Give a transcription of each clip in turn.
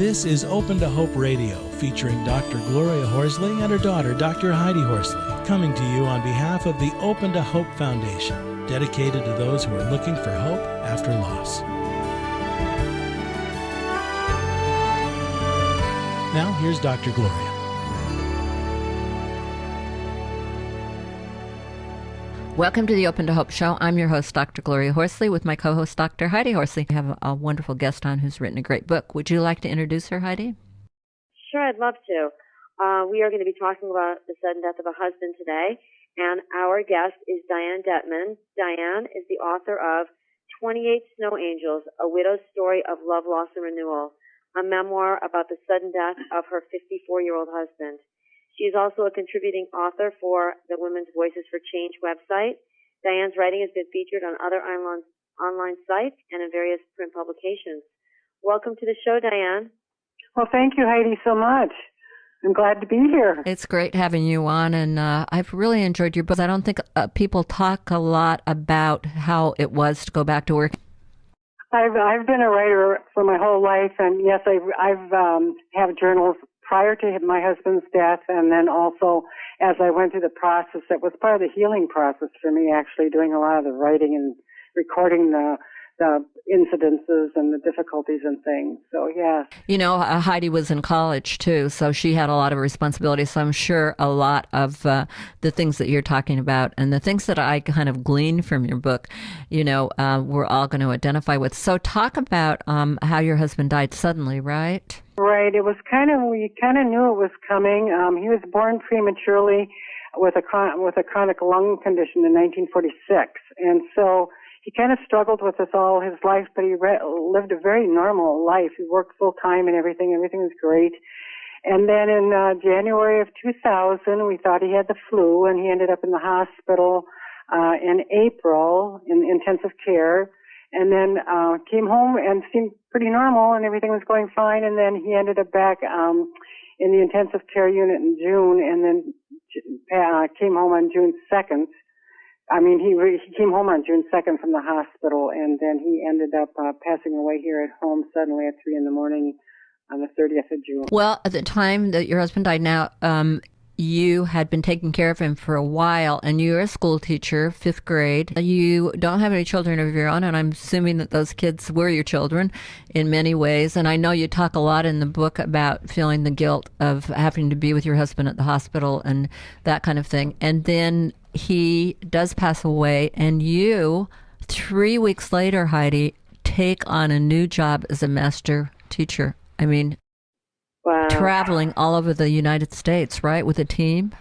This is Open to Hope Radio, featuring Dr. Gloria Horsley and her daughter, Dr. Heidi Horsley, coming to you on behalf of the Open to Hope Foundation, dedicated to those who are looking for hope after loss. Now, here's Dr. Gloria. Welcome to the Open to Hope Show. I'm your host, Dr. Gloria Horsley, with my co-host, Dr. Heidi Horsley. We have a wonderful guest on who's written a great book. Would you like to introduce her, Heidi? Sure, I'd love to. We are going to be talking about the sudden death of a husband today, and our guest is Diane Dettmann. Diane is the author of 28 Snow Angels, A Widow's Story of Love, Loss, and Renewal, a memoir about the sudden death of her 54-year-old husband. She is also a contributing author for the Women's Voices for Change website. Diane's writing has been featured on other online sites and in various print publications. Welcome to the show, Diane. Well, thank you, Heidi, so much. I'm glad to be here. It's great having you on, and I've really enjoyed your book. I don't think people talk a lot about how it was to go back to work. I've been a writer for my whole life, and yes, I've have journals prior to my husband's death, and then also as I went through the process, it was part of the healing process for me, actually, doing a lot of the writing and recording the incidences and the difficulties and things. So, yeah. You know, Heidi was in college, too, so she had a lot of responsibility. So I'm sure a lot of the things that you're talking about and the things that I kind of gleaned from your book, you know, we're all going to identify with. So talk about how your husband died suddenly, right? Right. It was we kind of knew it was coming. He was born prematurely with a chronic lung condition in 1946. And so he kind of struggled with this all his life, but he lived a very normal life. He worked full time and everything. Everything was great. And then in January of 2000, we thought he had the flu, and he ended up in the hospital in April in intensive care. And then came home and seemed pretty normal, and everything was going fine. And then he ended up back in the intensive care unit in June, and then came home on June 2nd. He came home on June 2nd from the hospital, and then he ended up passing away here at home suddenly at 3 a.m. on the 30th of June. Well, at the time that your husband died, now you had been taking care of him for a while, and you're a school teacher, 5th grade. You don't have any children of your own, and I'm assuming that those kids were your children in many ways. And I know you talk a lot in the book about feeling the guilt of having to be with your husband at the hospital and that kind of thing. And then he does pass away, and you, 3 weeks later, Heidi, take on a new job as a master teacher. I mean, wow. Traveling all over the United States, right, with a team?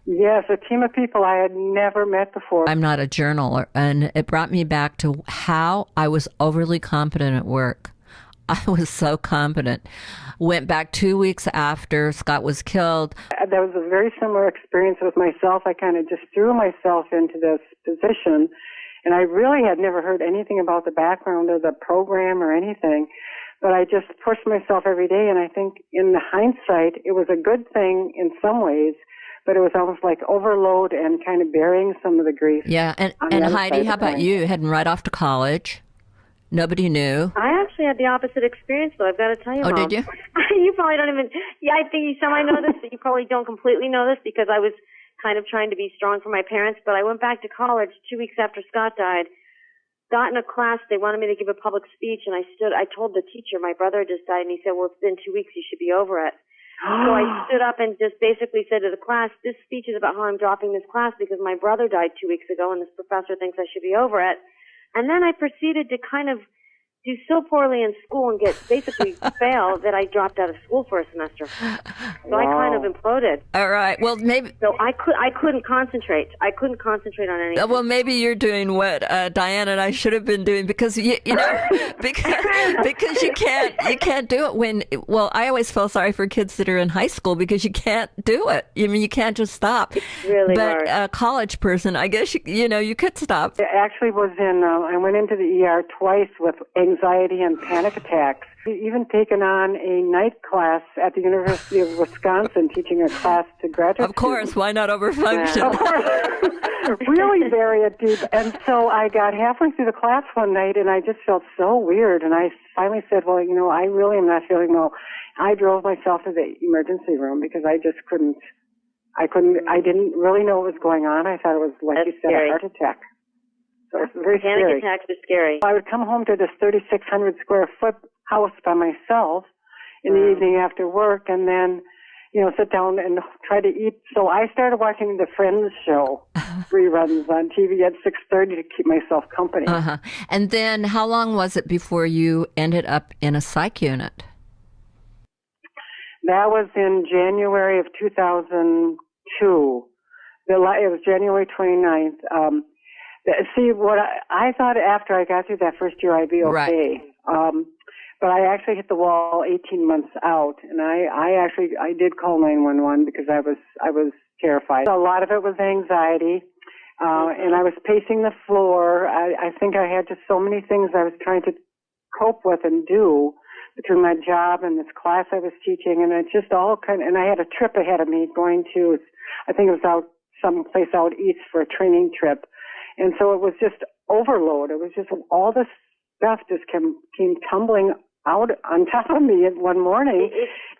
Yes, a team of people I had never met before. I'm not a journaler, and it brought me back to how I was overly competent at work. I was so competent. Went back 2 weeks after Scott was killed. That was a very similar experience with myself. I kind of just threw myself into this position, and I really had never heard anything about the background of the program or anything. But I just pushed myself every day, and I think in the hindsight, it was a good thing in some ways, but it was almost like overload and kind of burying some of the grief. Yeah, and Heidi, how about you? Heading right off to college. Nobody knew. I actually had the opposite experience, though, I've got to tell you, Mom. Oh, did you? You probably don't even, I think you semi-know this, but you probably don't completely know this because I was kind of trying to be strong for my parents, but I went back to college 2 weeks after Scott died, got in a class, they wanted me to give a public speech, and I told the teacher, my brother just died, and he said, well, it's been 2 weeks, you should be over it. So I stood up and just basically said to the class, this speech is about how I'm dropping this class because my brother died 2 weeks ago, and this professor thinks I should be over it. And then I proceeded to kind of do so poorly in school and get basically fail that I dropped out of school for a semester. So wow. I kind of imploded. All right. Well, maybe. So I couldn't concentrate. I couldn't concentrate on anything. Well, maybe you're doing what Diane and I should have been doing because you know because you can't do it when. Well, I always feel sorry for kids that are in high school because you can't do it. I mean, you can't just stop. It's really hard. But a college person, I guess you could stop. It actually was I went into the ER twice with anxiety anxiety and panic attacks. Even taken on a night class at the University of Wisconsin, teaching a class to graduate Of course, students. why not overfunction? Of course. Really bury it deep. And so I got halfway through the class one night, and I just felt so weird. And I finally said, well, I really am not feeling well. I drove myself to the emergency room because I just couldn't. I didn't really know what was going on. I thought it was, like you said, scary. a heart attack. So it's very Panic scary. attacks are scary. I would come home to this 3,600 square foot house by myself in the evening after work, and then, sit down and try to eat. So I started watching the Friends show reruns on TV at 6:30 to keep myself company. Uh-huh. And then how long was it before you ended up in a psych unit? That was in January of 2002. It was January 29th. See, what I thought after I got through that first year I'd be okay. Right. But I actually hit the wall 18 months out, and I did call 911 because I was terrified. A lot of it was anxiety, and I was pacing the floor. I think I had just so many things I was trying to cope with and do between my job and this class I was teaching, and it just all and I had a trip ahead of me going to, I think it was someplace out east for a training trip. And so it was just overload. It was just all this stuff just came tumbling out on top of me one morning.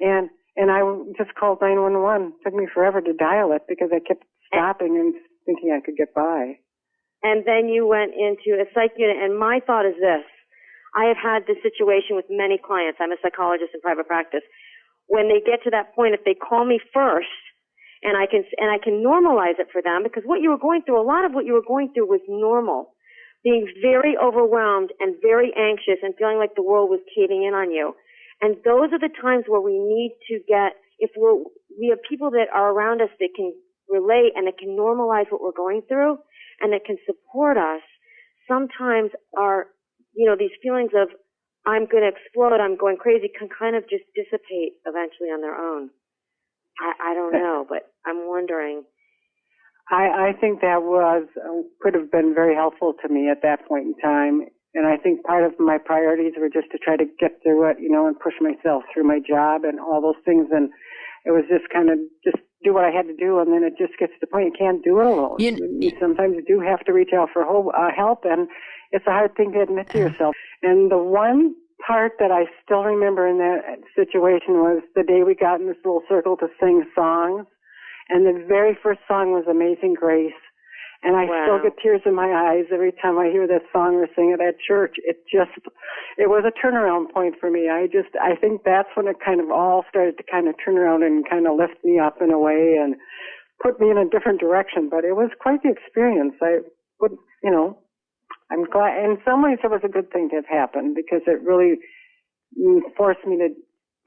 And I just called 911. It took me forever to dial it because I kept stopping and thinking I could get by. And then you went into a psych unit, and my thought is this. I have had this situation with many clients. I'm a psychologist in private practice. When they get to that point, if they call me first, and I can normalize it for them, because what you were going through, a lot of what you were going through was normal. Being very overwhelmed and very anxious and feeling like the world was caving in on you. And those are the times where we need to we have people that are around us that can relate and that can normalize what we're going through and that can support us. Sometimes these feelings of, I'm going to explode, I'm going crazy, can kind of just dissipate eventually on their own. I don't know, but I'm wondering. I think that could have been very helpful to me at that point in time. And I think part of my priorities were just to try to get through it, and push myself through my job and all those things. And it was just kind of just do what I had to do. And then it just gets to the point you can't do it alone. You sometimes do have to reach out for help. And it's a hard thing to admit to yourself. And the one part that I still remember in that situation was the day we got in this little circle to sing songs. And the very first song was Amazing Grace. And I still get tears in my eyes every time I hear that song or sing it at church. It was a turnaround point for me. I think that's when it kind of all started to kind of turn around and kind of lift me up in a way and put me in a different direction. But it was quite the experience. I'm glad. In some ways, it was a good thing to have happened because it really forced me to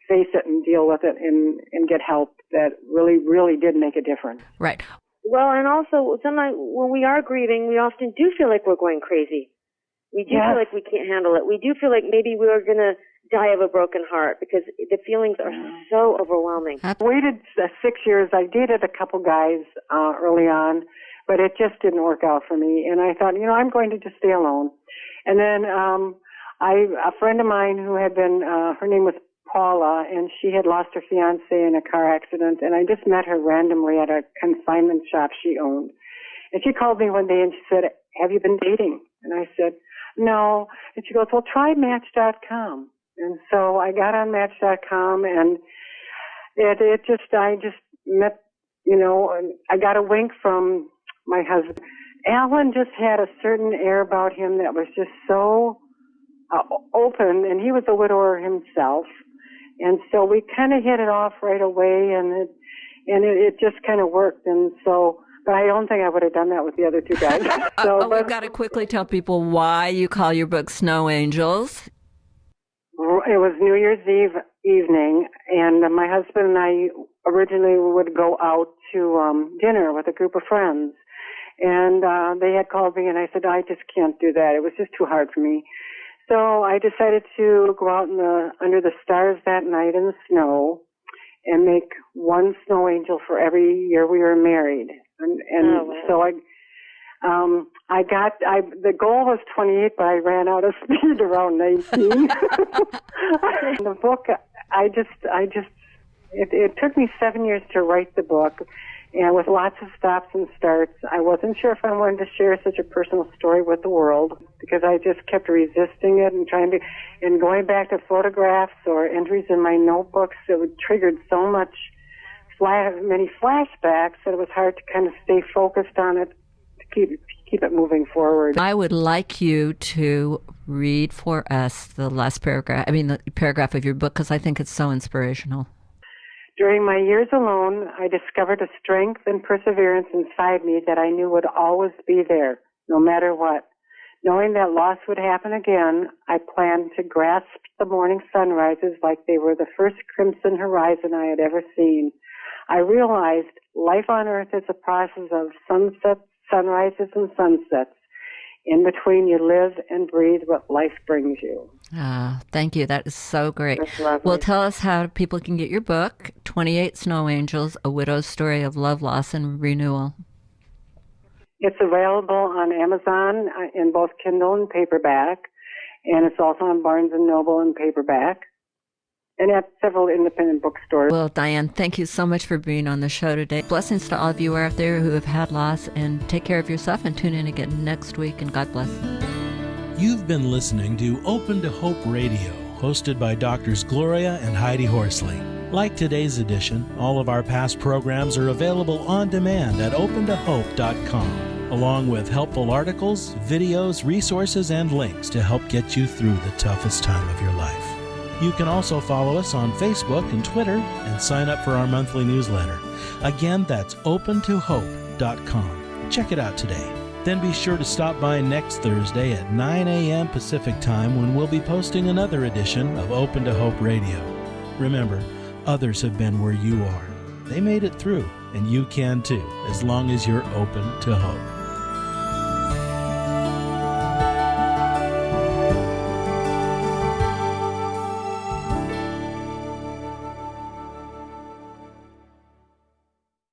face it and deal with it and get help that really, really did make a difference. Right. Well, and also, sometimes when we are grieving, we often do feel like we're going crazy. We do feel like we can't handle it. We do feel like maybe we're going to die of a broken heart because the feelings are so overwhelming. I waited 6 years. I dated a couple guys early on, but it just didn't work out for me. And I thought, I'm going to just stay alone. And then a friend of mine who had been, her name was Paula, and she had lost her fiance in a car accident, and I just met her randomly at a consignment shop she owned. And she called me one day and she said, have you been dating? And I said, no. And she goes, well, try Match.com. And so I got on Match.com, and I just met, I got a wink from my husband. Alan just had a certain air about him that was just so open, and he was a widower himself. And so we kind of hit it off right away, and it just kind of worked. And so, but I don't think I would have done that with the other two guys. We've got to quickly tell people why you call your book Snow Angels. It was New Year's Eve evening, and my husband and I originally would go out to dinner with a group of friends. And they had called me, and I said, I just can't do that. It was just too hard for me. So I decided to go out under the stars that night in the snow and make one snow angel for every year we were married. So The goal was 28, but I ran out of speed around 19. The book, it took me 7 years to write the book, and with lots of stops and starts. I wasn't sure if I wanted to share such a personal story with the world, because I just kept resisting it and going back to photographs or entries in my notebooks. It triggered so many flashbacks that it was hard to kind of stay focused on it to keep it moving forward. I would like you to read for us the paragraph of your book, because I think it's so inspirational. During my years alone, I discovered a strength and perseverance inside me that I knew would always be there, no matter what. Knowing that loss would happen again, I planned to grasp the morning sunrises like they were the first crimson horizon I had ever seen. I realized life on Earth is a process of sunsets, sunrises, and sunsets. In between, you live and breathe what life brings you. Thank you. That is so great. That's lovely. Well, tell us how people can get your book, 28 Snow Angels, A Widow's Story of Love, Loss, and Renewal. It's available on Amazon in both Kindle and paperback, and it's also on Barnes & Noble in paperback, and at several independent bookstores. Well, Diane, thank you so much for being on the show today. Blessings to all of you out there who have had loss, and take care of yourself and tune in again next week, and God bless. You've been listening to Open to Hope Radio, hosted by Drs. Gloria and Heidi Horsley. Like today's edition, all of our past programs are available on demand at opentohope.com, along with helpful articles, videos, resources, and links to help get you through the toughest time of your life. You can also follow us on Facebook and Twitter and sign up for our monthly newsletter. Again, that's opentohope.com. Check it out today. Then be sure to stop by next Thursday at 9 a.m. Pacific Time, when we'll be posting another edition of Open to Hope Radio. Remember, others have been where you are. They made it through, and you can too, as long as you're open to hope.